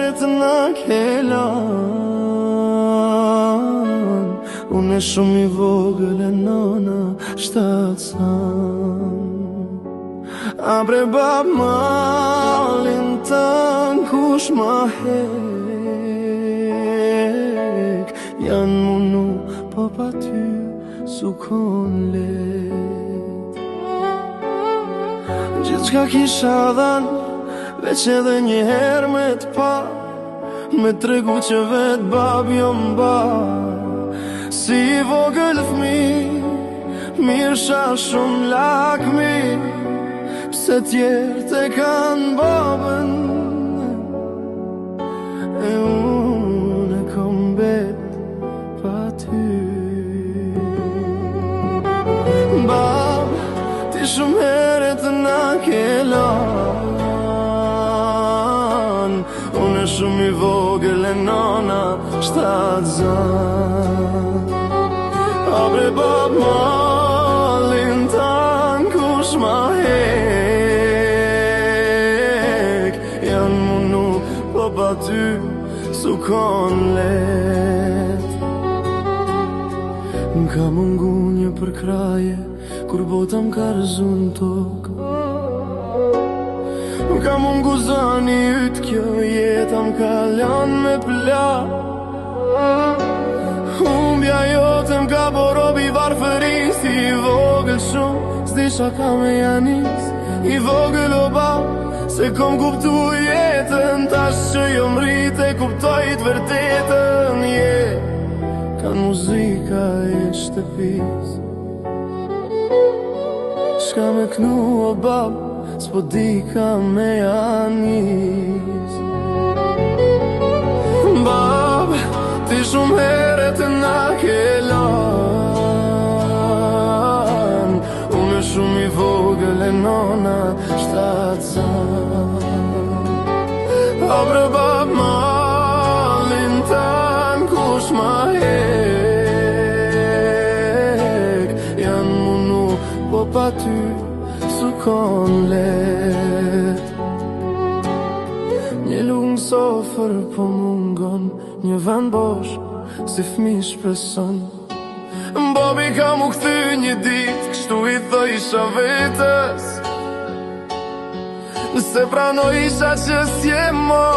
herët na kelan, unë shumë i vogël e nona 7 Abre bab malin tan kush ma hek Janë munu po pa ty su kon let Gjithë qka kisha dhan veç edhe një her me t'pa Me tregu që vet bab jom ba Si i vogël fmi Mirë sha shumë lakmi Pse tjerë te kanë babën E unë e kom bet pa ty Bab, ti shumë herët na kelan Unë e shumë i vogël e nona 7 Abre bab malin tan kush ma hek Janë munu po pa ty su kon let M'ka mungu një për kraje kur bota m'ka rëzu në tokë M'ka mungu zani yt kjo jeta m'ka lan me plak Humbja jote m'ka borobi varfëris I vogël shumë, s'disha ka me janis I vogël o bab, se kom kuptu jetën Tash që jo mrit e kuptoj t'vërtetën Kan muzika e shtëpis Shka me knu o bab, s'po di ka me janis Bab, ti shumë herët na kelan Unë shumë i vogël e nona 7 Abre bab malin tan kush ma hek Janë munu po pa ty su kon let Një lungë sofër po mungon Një van bosh si fmi shpreson Bobi ka mu kthy një dit Kështu i thojisha vetës Nëse prano isha që s'je mo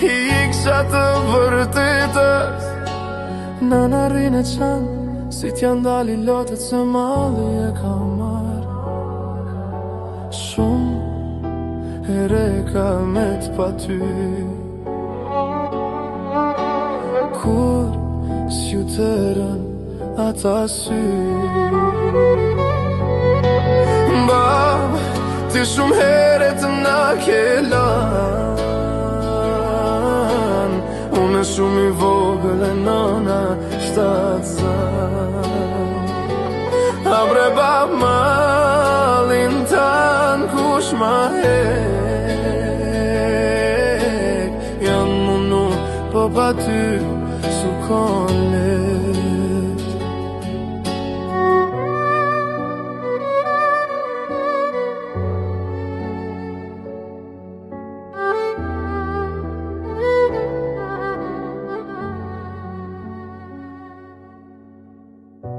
I iksha të vërtetës Nana rinë e qanë Si t'jan dali lotët se malli e ka marrë Shumë here ka met pa ty Kur s'ju tërën ata sy Bab, ti shumë herët na kelan Unë shumë i vogël e nona 7 Abre bab malin tan kush ma hek Janë munu po pa ty su kon let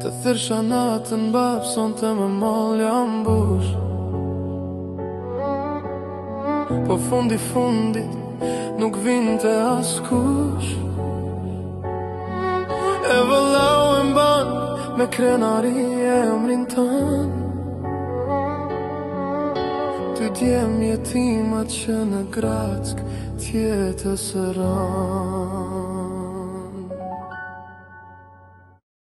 Të thërsha natën bab son të më moll jam bush Po fundit nuk vinte askush E vëllau e mban me krenari e emrin tan Ty djem jetimat që në Grack tjetës ran